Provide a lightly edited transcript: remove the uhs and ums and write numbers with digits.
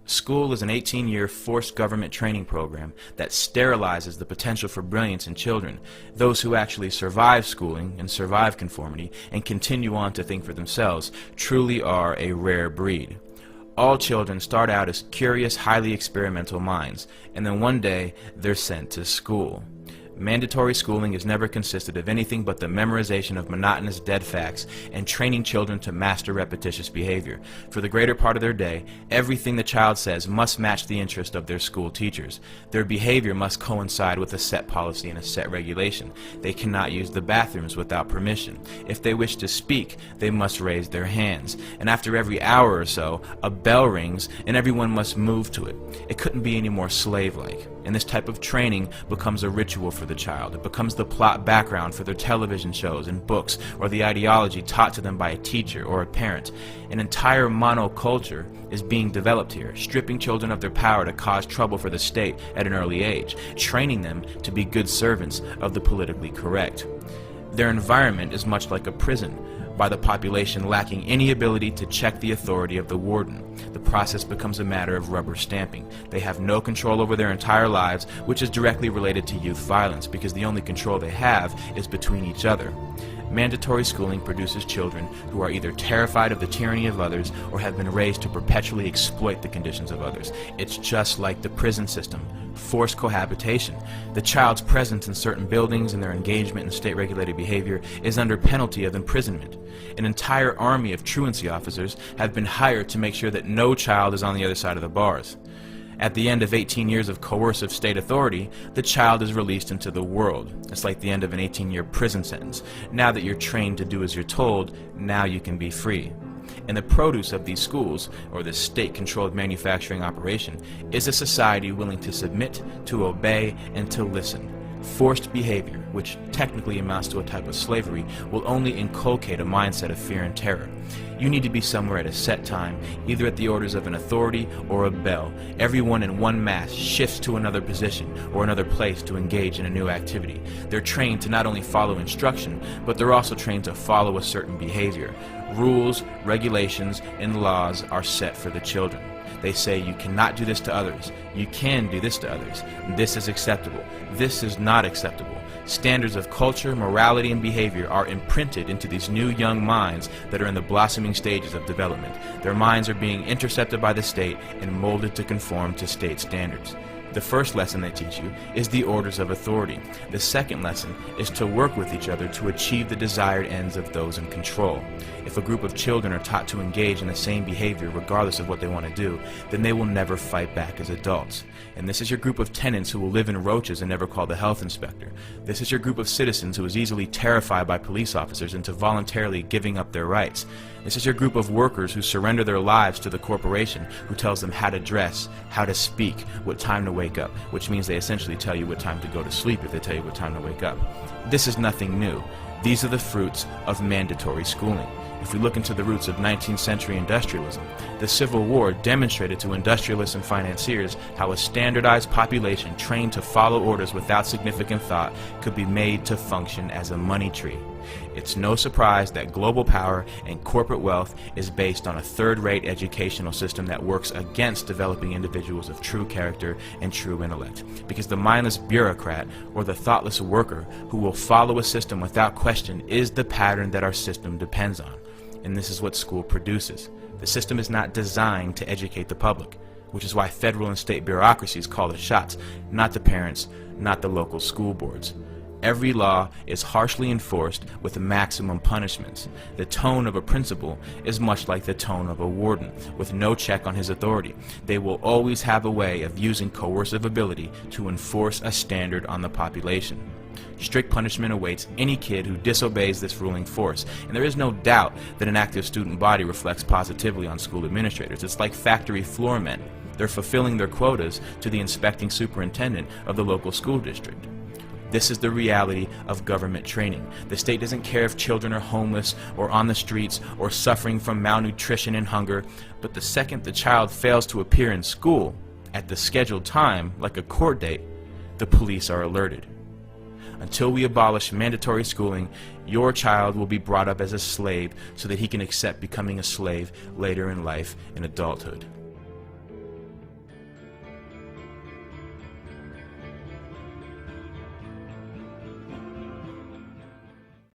School is an 18-year forced government training program that sterilizes the potential for brilliance in children. Those who actually survive schooling and survive conformity and continue on to think for themselves truly are a rare breed. All children start out as curious, highly experimental minds, and then one day they're sent to school. Mandatory schooling has never consisted of anything but the memorization of monotonous dead facts and training children to master repetitious behavior. For the greater part of their day, everything the child says must match the interest of their school teachers. Their behavior must coincide with a set policy and a set regulation. They cannot use the bathrooms without permission. If they wish to speak, they must raise their hands. And after every hour or so, a bell rings and everyone must move to it. It couldn't be any more slave-like. And this type of training becomes a ritual for the child. It becomes the plot background for their television shows and books, or the ideology taught to them by a teacher or a parent. An entire monoculture is being developed here, stripping children of their power to cause trouble for the state at an early age, training them to be good servants of the politically correct. Their environment is much like a prison, by the population lacking any ability to check the authority of the warden. The process becomes a matter of rubber stamping. They have no control over their entire lives, which is directly related to youth violence, because the only control they have is between each other. Mandatory schooling produces children who are either terrified of the tyranny of others or have been raised to perpetually exploit the conditions of others. It's just like the prison system. Forced cohabitation. The child's presence in certain buildings and their engagement in state-regulated behavior is under penalty of imprisonment. An entire army of truancy officers have been hired to make sure that no child is on the other side of the bars. At the end of 18 years of coercive state authority, the child is released into the world. It's like the end of an 18-year prison sentence. Now that you're trained to do as you're told, now you can be free. And the produce of these schools, or this state-controlled manufacturing operation, is a society willing to submit, to obey, and to listen. Forced behavior, which technically amounts to a type of slavery, will only inculcate a mindset of fear and terror. You need to be somewhere at a set time, either at the orders of an authority or a bell. Everyone in one mass shifts to another position or another place to engage in a new activity. They're trained to not only follow instruction, but they're also trained to follow a certain behavior. Rules, regulations, and laws are set for the children. They say you cannot do this to others. You can do this to others. This is acceptable. This is not acceptable. Standards of culture, morality, and behavior are imprinted into these new young minds that are in the blossoming stages of development. Their minds are being intercepted by the state and molded to conform to state standards. The first lesson they teach you is the orders of authority. The second lesson is to work with each other to achieve the desired ends of those in control. If a group of children are taught to engage in the same behavior regardless of what they want to do, then they will never fight back as adults. And this is your group of tenants who will live in roaches and never call the health inspector. This is your group of citizens who is easily terrified by police officers into voluntarily giving up their rights. This is your group of workers who surrender their lives to the corporation who tells them how to dress, how to speak, what time to wake up, which means they essentially tell you what time to go to sleep if they tell you what time to wake up. This is nothing new. These are the fruits of mandatory schooling. If we look into the roots of 19th century industrialism, the Civil War demonstrated to industrialists and financiers how a standardized population trained to follow orders without significant thought could be made to function as a money tree. It's no surprise that global power and corporate wealth is based on a third-rate educational system that works against developing individuals of true character and true intellect. Because the mindless bureaucrat or the thoughtless worker who will follow a system without question is the pattern that our system depends on. And this is what school produces. The system is not designed to educate the public, which is why federal and state bureaucracies call the shots, not the parents, not the local school boards. Every law is harshly enforced with maximum punishments. The tone of a principal is much like the tone of a warden, with no check on his authority. They will always have a way of using coercive ability to enforce a standard on the population. Strict punishment awaits any kid who disobeys this ruling force, and there is no doubt that an active student body reflects positively on school administrators. It's like factory floor men. They're fulfilling their quotas to the inspecting superintendent of the local school district. This is the reality of government training. The state doesn't care if children are homeless or on the streets or suffering from malnutrition and hunger, but the second the child fails to appear in school at the scheduled time, like a court date, the police are alerted. Until we abolish mandatory schooling, your child will be brought up as a slave so that he can accept becoming a slave later in life in adulthood.